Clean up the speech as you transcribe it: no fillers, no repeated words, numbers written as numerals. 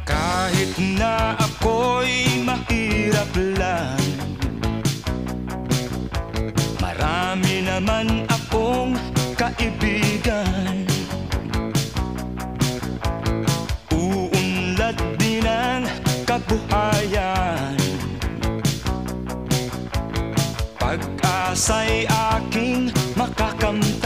Kahit na ako'y mahirap lang, marami naman akong kaibigan. Uunlad din ang kabuhayan, pag-asa'y aking makakamtan.